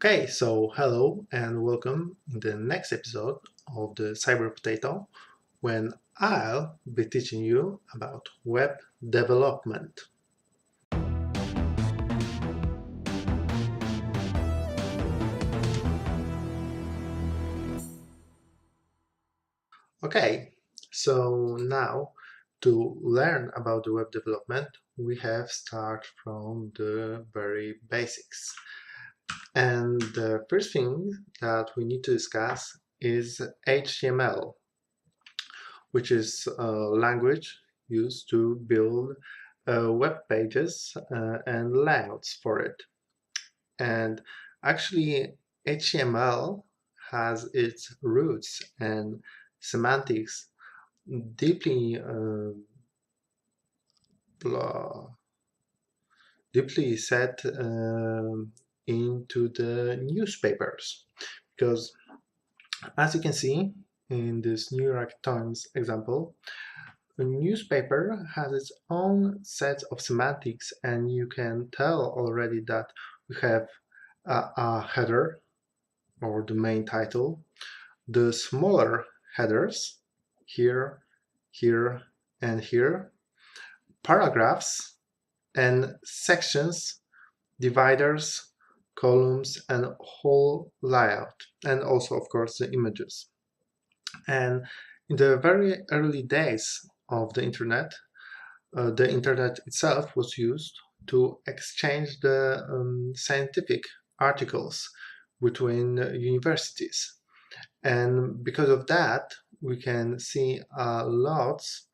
Okay, so hello and welcome in the next episode of the CyberPotato when I'll be teaching you about web development. Okay, so now to learn about the web development, we have start from the very basics. And the first thing that we need to discuss is HTML, which is a language used to build web pages and layouts for it. And actually, HTML has its roots and semantics deeply deeply set into the newspapers, because as you can see in this New York Times example, a newspaper has its own set of semantics, and you can tell already that we have a header or the main title, the smaller headers here, here, and here, paragraphs and sections, dividers, columns, and whole layout, and also of course the images. And in the very early days of the internet itself was used to exchange the scientific articles between universities. And because of that, we can see lots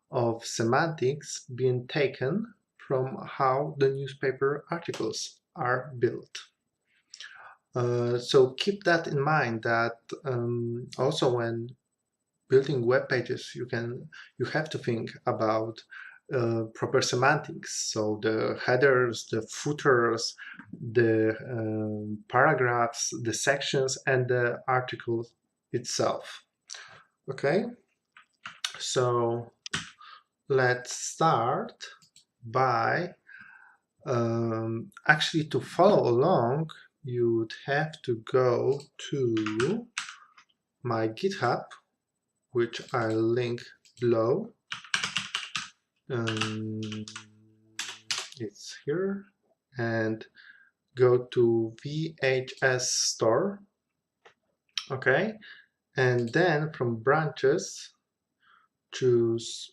of semantics being taken from how the newspaper articles are built. So keep that in mind, that also when building web pages, you have to think about proper semantics. So the headers, the footers, the paragraphs, the sections, and the article itself. Okay, so let's start by actually, to follow along, you would have to go to my GitHub, which I'll link below. It's here, and go to VHS Store. Okay, and then from branches choose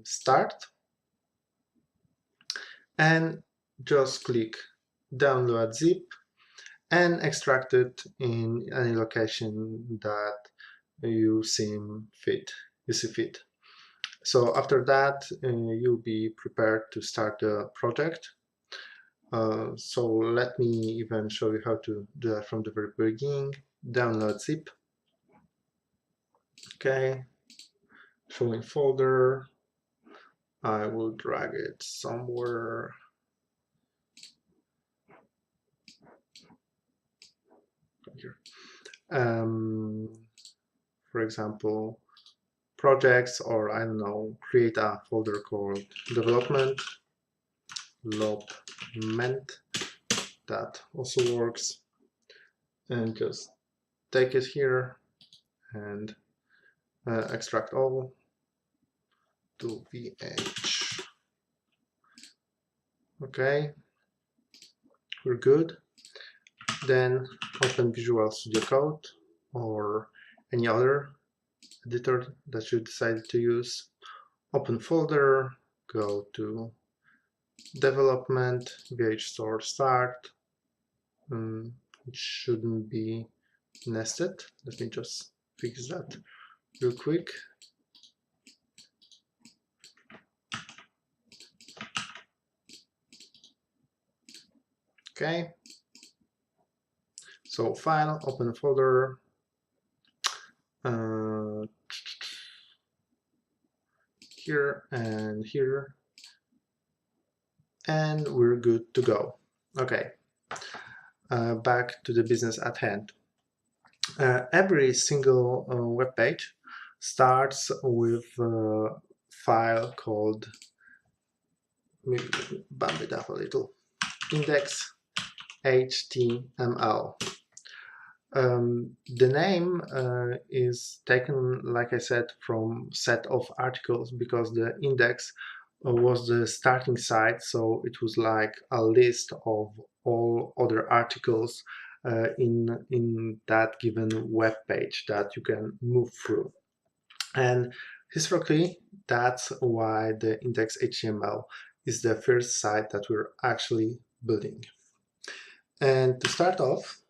Start, and just click download zip and extract it in any location that you see fit. So after that, you'll be prepared to start the project. So let me even show you how to do that from the very beginning. Download zip. Okay, showing folder. I will drag it somewhere. Here. For example, projects, or I don't know, create a folder called development. That also works, and just take it here and extract all to VH. Okay, we're good. Then open Visual Studio Code or any other editor that you decided to use. Open folder, go to development, VH Store start. It shouldn't be nested. Let me just fix that real quick. Okay, so file, open folder, here and here, and we're good to go. Okay, back to the business at hand. Every single web page starts with a file called, maybe bump it up a little, index HTML. The name is taken, like I said, from set of articles because the index was the starting site, so it was like a list of all other articles in that given web page that you can move through. And historically, that's why the index HTML is the first site that we're actually building. And to start off,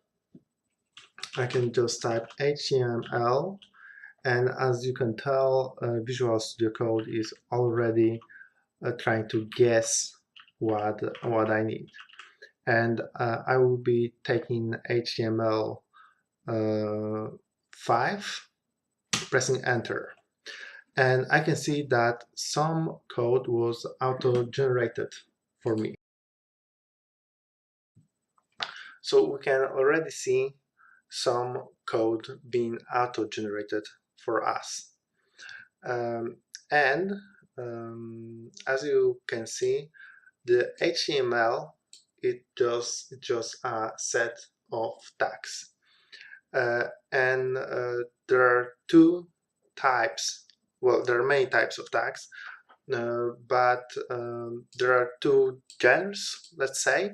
I can just type HTML, and as you can tell, Visual Studio Code is already trying to guess what I need. And I will be taking HTML 5, pressing enter. And I can see that some code was auto-generated for me. So we can already see some code being auto-generated for us. And as you can see, the HTML is just a set of tags. And there are two types. Well, there are many types of tags, but there are two genres, let's say.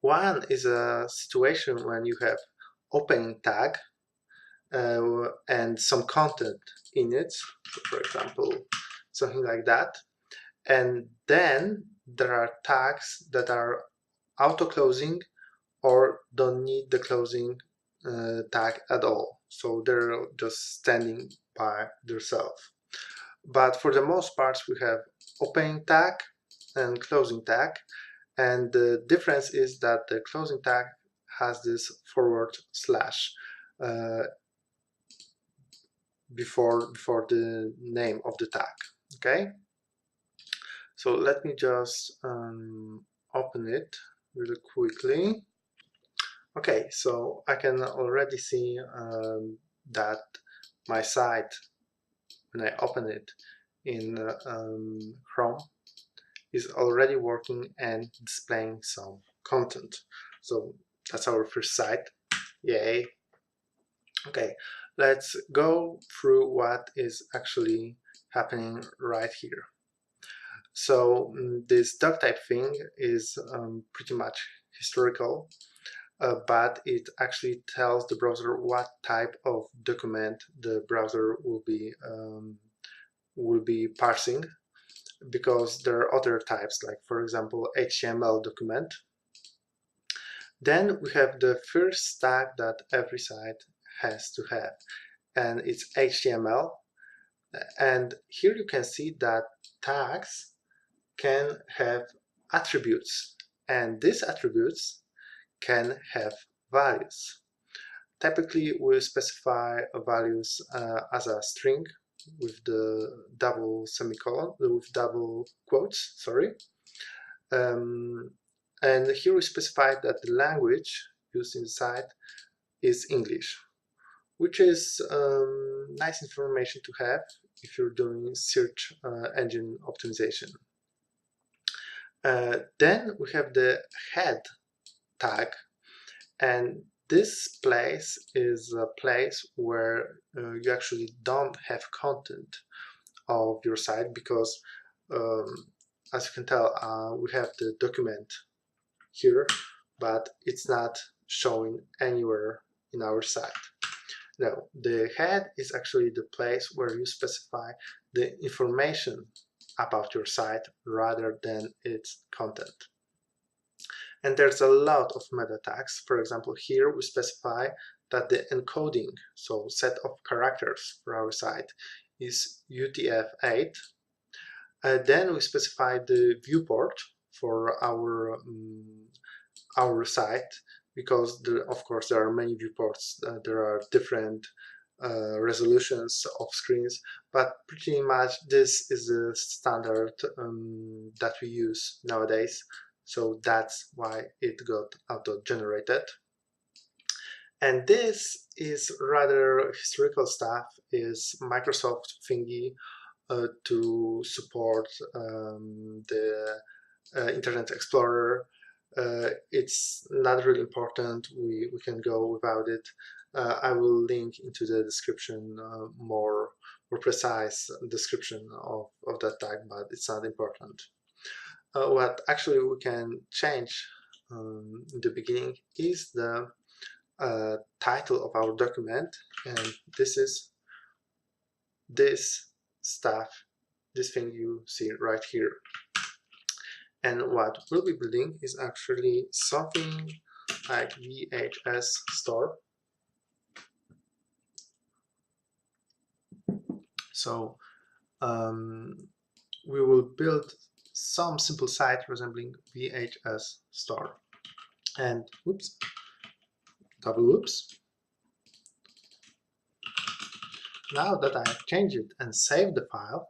One is a situation when you have opening tag and some content in it, for example, something like that. And then there are tags that are auto-closing or don't need the closing tag at all. So they're just standing by themselves. But for the most part, we have opening tag and closing tag. And the difference is that the closing tag has this forward slash before the name of the tag. Okay, so let me just open it really quickly. Okay, so I can already see that my site, when I open it in Chrome, is already working and displaying some content. So that's our first site. Yay. Okay, let's go through what is actually happening right here. So this doc type thing is pretty much historical, but it actually tells the browser what type of document the browser will be parsing, because there are other types, like for example HTML document. Then we have the first tag that every site has to have, and it's HTML. And here you can see that tags can have attributes, and these attributes can have values. Typically, we specify values as a string with the double semicolon, with double quotes, sorry. And here we specify that the language used in the site is English, which is nice information to have if you're doing search engine optimization. Then we have the head tag, and this place is a place where you actually don't have content of your site, because as you can tell, we have the document here, but it's not showing anywhere in our site. Now, the head is actually the place where you specify the information about your site rather than its content. And there's a lot of meta tags. For example, here we specify that the encoding, so set of characters for our site, is UTF-8. Then we specify the viewport for our site, because of course there are many viewports. There are different resolutions of screens, but pretty much this is the standard that we use nowadays. So that's why it got auto-generated. And this is rather historical stuff, is Microsoft thingy to support the Internet Explorer. It's not really important. We can go without it. I will link into the description more precise description of that tag, but it's not important. What actually we can change in the beginning is the title of our document, and this is this stuff, this thing you see right here. And what we'll be building is actually something like VHS Store. So we will build some simple site resembling VHS Store. And whoops, double whoops. Now that I have changed it and saved the file,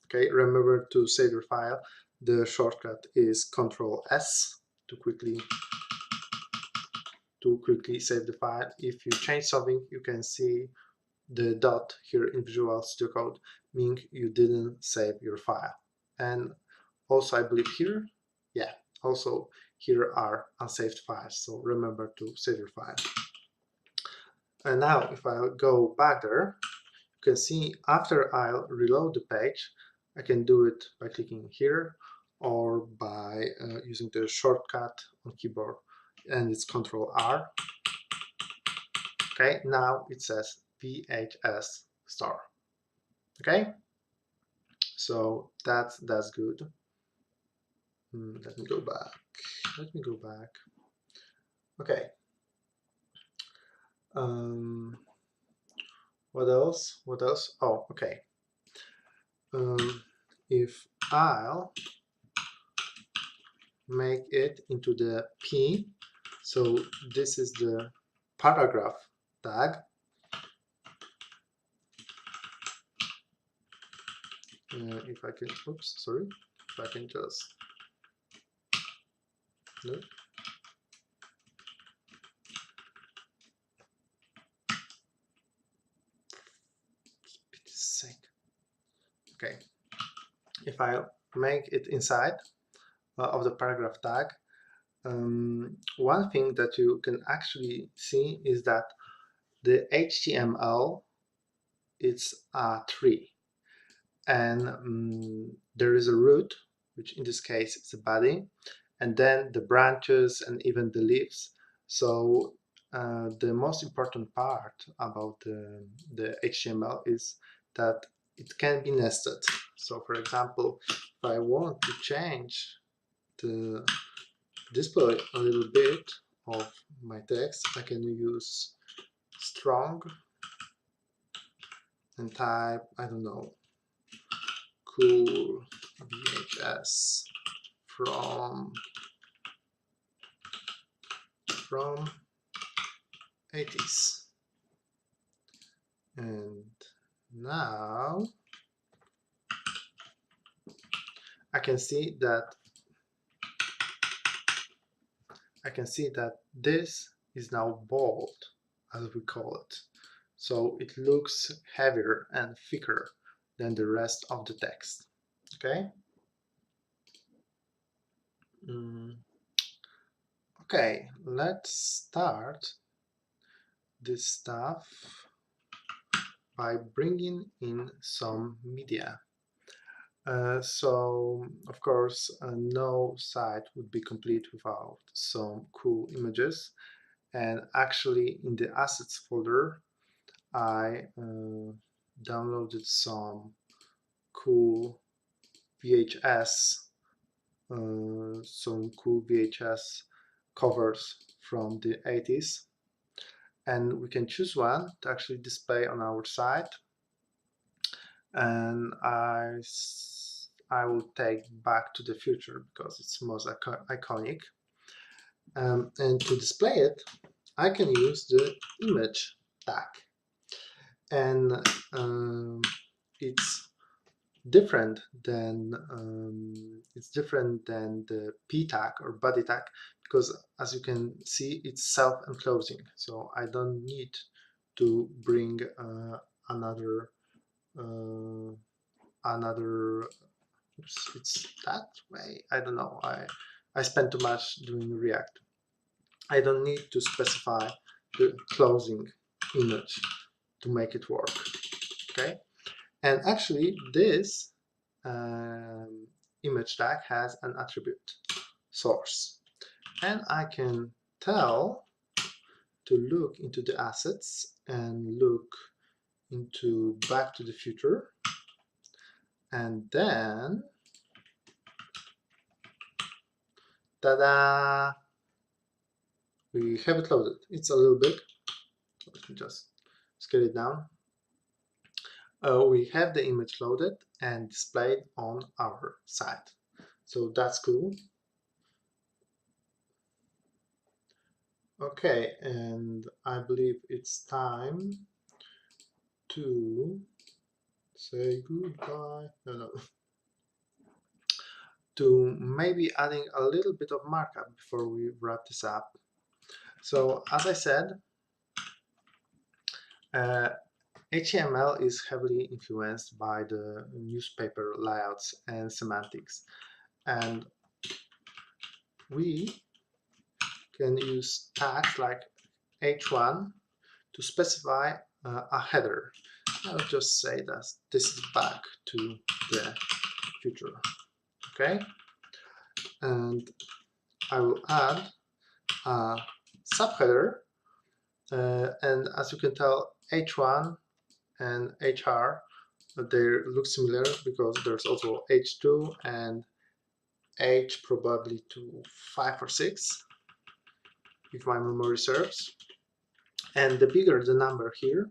okay, remember to save your file. The shortcut is Ctrl S to quickly save the file. If you change something, you can see the dot here in Visual Studio Code, meaning you didn't save your file. And also, I believe here, yeah, also here are unsaved files. So remember to save your file. And now, if I go back there, you can see after I'll reload the page, I can do it by clicking here or by using the shortcut on keyboard, and it's Ctrl R. Okay, now it says VHS Store. Okay, so that's good. Let me go back. Okay. What else? Oh, okay. If I'll make it into the P, so this is the paragraph tag. If I can, oops, sorry, if I can just, no. Okay, if I make it inside of the paragraph tag, one thing that you can actually see is that the HTML it's a tree, and there is a root, which in this case is the body, and then the branches and even the leaves. So the most important part about the HTML is that it can be nested. So for example, if I want to change the display a little bit of my text, I can use strong and type, I don't know, cool VHS from 80s. And now I can see that this is now bold, as we call it. So it looks heavier and thicker than the rest of the text. Okay. Okay, let's start this stuff by bringing in some media. So, of course, no site would be complete without some cool images. And actually, in the assets folder, I downloaded some cool VHS, covers from the 80s. And we can choose one to actually display on our site. And I will take Back to the Future because it's most iconic. And to display it, I can use the image tag. And it's different than the P tag or body tag, because as you can see, it's self-enclosing. So I don't need to bring another oops, it's that way. I don't know. I spend too much doing React. I don't need to specify the closing image to make it work. Okay, and actually this image tag has an attribute source, and I can tell to look into the assets and look into Back to the Future, and then ta-da, we have it loaded. It's a little big, so let me just scale it down. We have the image loaded and displayed on our site, so that's cool. Okay, and I believe it's time to say goodbye. No. To maybe adding a little bit of markup before we wrap this up. So as I said, HTML is heavily influenced by the newspaper layouts and semantics, and we can use tags like h1 to specify a header. I'll just say that this is Back to the Future. Okay, and I will add a subheader, and as you can tell, h1 and hr, they look similar because there's also h2 and h probably to 5 or 6 if my memory serves. And the bigger the number here,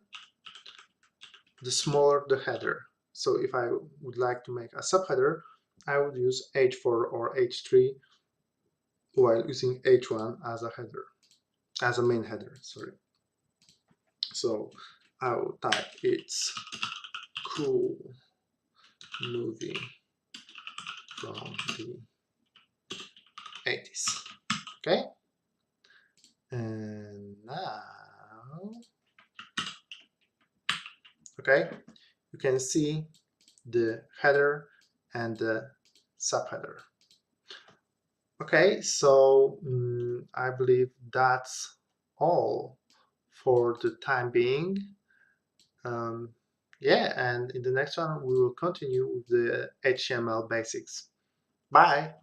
the smaller the header. So if I would like to make a subheader, I would use h4 or h3 while using h1 as a header, as a main header, sorry. So I will type it's cool movie from the 80s. Okay, and now, okay, you can see the header and the subheader. Okay, so I believe that's all for the time being. Yeah, and in the next one we will continue with the HTML basics. Bye!